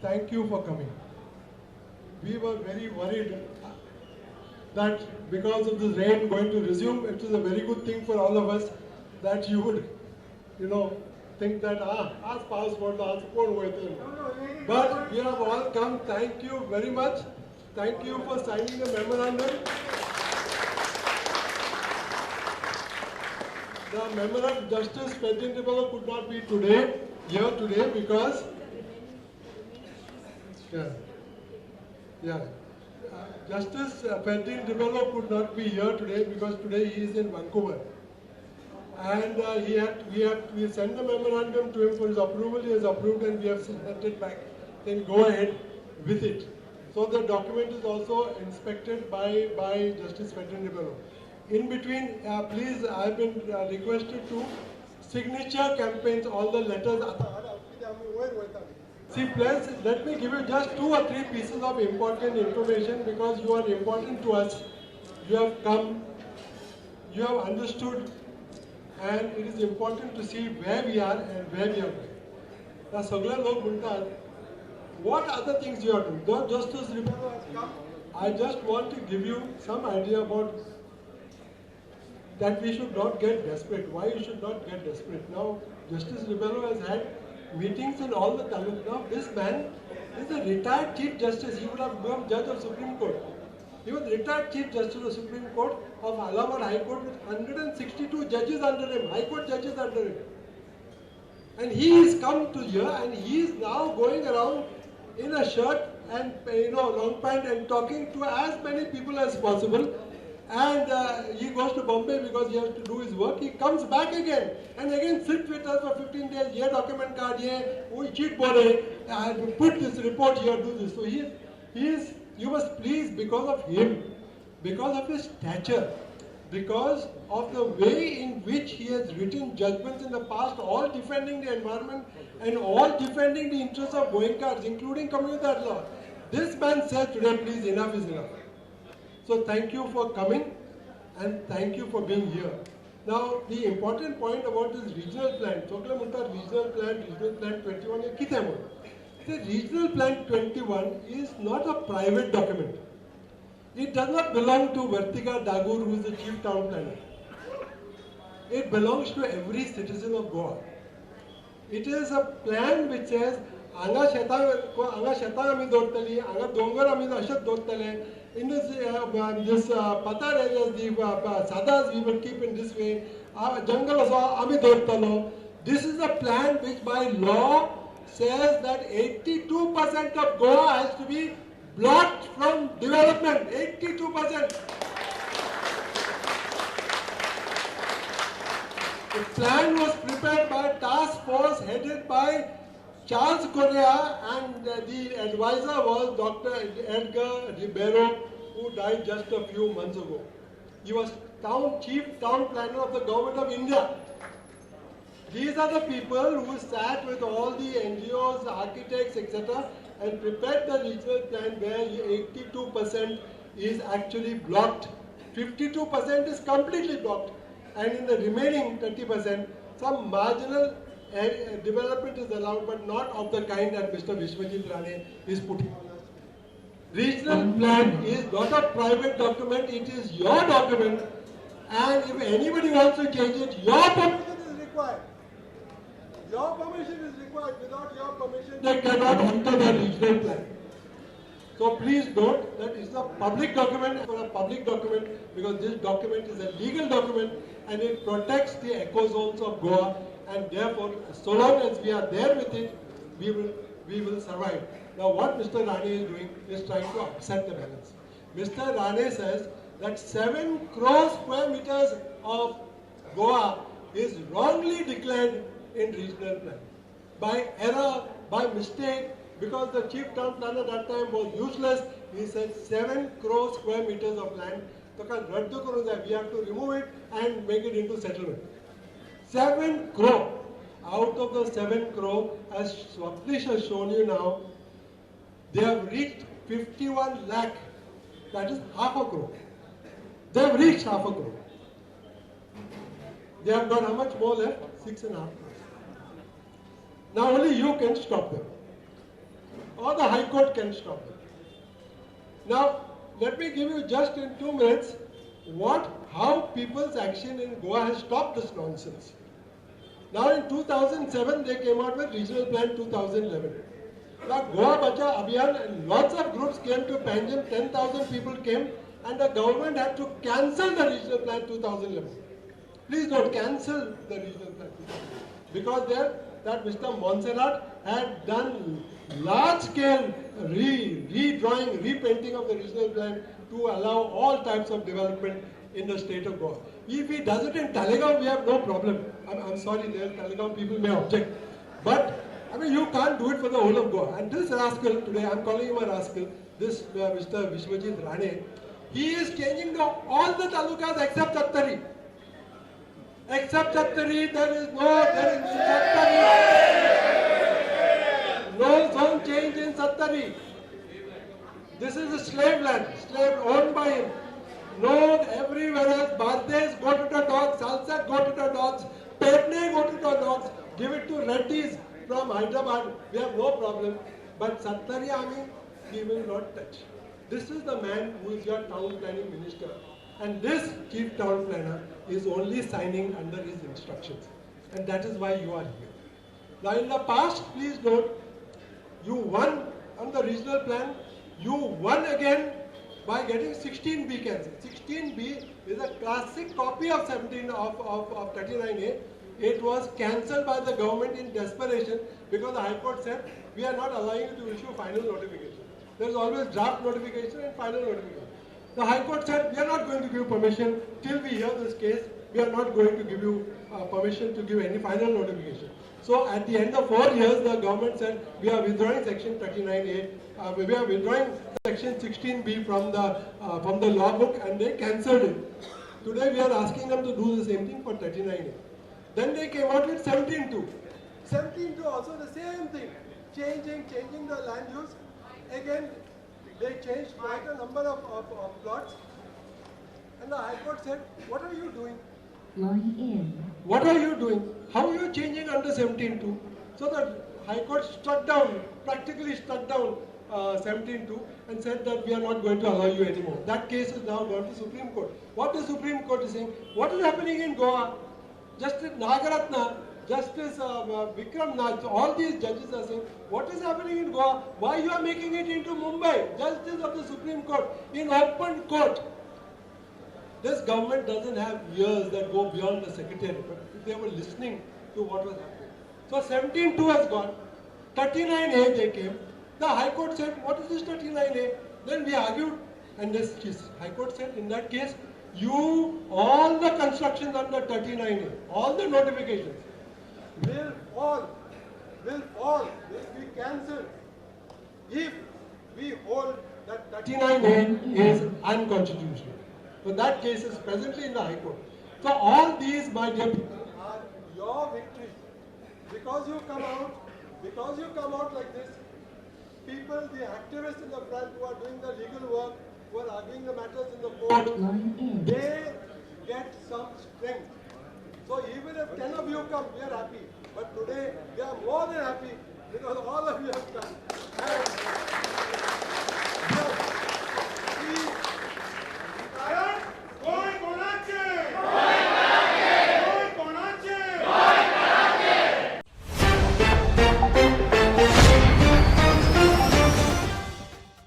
thank you for coming. We were very worried that because of this rain going to resume, it is a very good thing for all of us that you would, think that, aaj pass vodla, aaj support hoye. But we have all come. Thank you very much. Thank you for signing the memorandum. The member of Justice Ferdinand Dibello could not be here today because Justice Ferdinand Dibello could not be here today because today he is in Vancouver. And we sent the memorandum to him for his approval. He has approved and we have sent it back. Then go ahead with it. So the document is also inspected by Justice Ferdinand Dibello. In between, please, I have been requested to signature campaigns, all the letters. See, please, let me give you just 2 or 3 pieces of important information because you are important to us. You have come, you have understood, and it is important to see where we are and where we are going. Now, Sagla log munta, what other things you are doing? Not just as Dibello has come. I just want to give you some idea about that we should not get desperate. Why you should not get desperate? Now, Justice Dibello has had meetings in all the taluks. Now, this man is a retired Chief Justice. He would have become Judge of Supreme Court. He was retired Chief Justice of Supreme Court of Allahabad High Court with 162 judges under him, High Court judges under him. And he has come to here and he is now going around in a shirt and long pant and talking to as many people as possible. And he goes to Bombay because he has to do his work. He comes back again and again sits with us for 15 days. Ye document card, we cheat bore, put this report here, do this. So you must please because of him, because of his stature, because of the way in which he has written judgments in the past, all defending the environment and all defending the interests of Goenkas, including community law. This man says today, please, enough is enough. So thank you for coming and thank you for being here. Now, the important point about this regional plan, regional plan 21 the regional plan 21 is not a private document. It does not belong to Vartika Dagur, who is the chief town planner. It belongs to every citizen of Goa. It is a plan which says, anga sheta ami dortali, anga dongar ami ashat dortale. In this patar areas, the sadas we will keep in this way. Jungle ami dortalo. This is a plan which by law says that 82% of Goa has to be blocked from development. 82%. The plan was prepared by a task force headed by Charles Correa, and the advisor was Dr. Edgar Ribeiro, who died just a few months ago. He was chief town planner of the government of India. These are the people who sat with all the NGOs, architects, etc. and prepared the regional plan where 82% is actually blocked, 52% is completely blocked, and in the remaining 30%, some marginal development is allowed, but not of the kind that Mr. Vishwajit Rane is putting on us. Regional plan is not a private document, it is your document, and if anybody wants to change it, your permission is required. Your permission is required. Without your permission, they cannot enter the regional plan. So please note that it's a public document for a public document because this document is a legal document and it protects the ecozones of Goa, and therefore, so long as we are there with it, we will survive. Now what Mr. Rane is doing is trying to upset the balance. Mr. Rane says that 7 crore square meters of Goa is wrongly declared in regional plan. By error, by mistake, because the chief town planner that time was useless, he said 7 crore square meters of land. So we have to remove it and make it into settlement. 7 crore. Out of the 7 crore, as Swapnish has shown you now, they have reached 51 lakh. That is half a crore. They have reached half a crore. They have got how much more left? 6.5 crores. Now only you can stop them. or the High Court can stop them. Now, let me give you just in 2 minutes how people's action in Goa has stopped this nonsense. Now in 2007 they came out with Regional Plan 2011. Now Goa Bacha Abhiyan and lots of groups came to Panjim, 10,000 people came and the government had to cancel the Regional Plan 2011. Please don't cancel the Regional Plan 2011 because there that Mr. Montserrat had done large scale redrawing, repainting of the Regional Plan to allow all types of development in the state of Goa. If he does it in Talegaon, we have no problem. I'm sorry, there Talegaon people may object. But, I mean, you can't do it for the whole of Goa. And this rascal, today I'm calling him a rascal, this Mr. Vishwajit Rane, he is changing all the talukas except Chattari. Except Chattari, there is no zone change in Chattari. This is a slave land, slave owned by him. No, everywhere else, Bardes go to the dogs, Salsa go to the dogs, Petne go to the dogs, give it to Reddys from Hyderabad, we have no problem. But Sattari Army, he will not touch. This is the man who is your town planning minister. And this chief town planner is only signing under his instructions. And that is why you are here. Now in the past, please note, you won on the regional plan, you won again by getting 16B cancelled. 16B is a classic copy of 39A. It was cancelled by the government in desperation because the High Court said, we are not allowing you to issue final notification. There is always draft notification and final notification. The High Court said, we are not going to give you permission till we hear this case. We are not going to give you permission to give any final notification. So at the end of 4 years, the government said, we are withdrawing section 39A. We are withdrawing section 16B from the law book and they cancelled it. Today we are asking them to do the same thing for 39A. Then they came out with 17.2. 17.2 also the same thing. Changing the land use. Again, they changed quite a number of plots. And the High Court said, what are you doing? Line in. What are you doing? How are you changing under 17.2? So the High Court practically struck down 17.2 and said that we are not going to allow you anymore. That case is now gone to Supreme Court. What the Supreme Court is saying? What is happening in Goa? Justice Nagaratna, Justice Vikram Nath, all these judges are saying, what is happening in Goa? Why you are making it into Mumbai? Justice of the Supreme Court in open court. This government doesn't have ears that go beyond the secretariat, but if they were listening to what was happening. So 17.2 has gone, 39A they came. The High Court said, what is this 39A? Then we argued, and this High Court said, in that case, all the constructions under 39A, all the notifications will be cancelled if we hold that 39A is unconstitutional. So that case is presently in the High Court. So all these, my dear people, are your victories. Because you come out like this, people, the activists in the front who are doing the legal work, who are arguing the matters in the court, they get some strength. So even if 10 of you come, we are happy. But today, we are more than happy because all of you have come.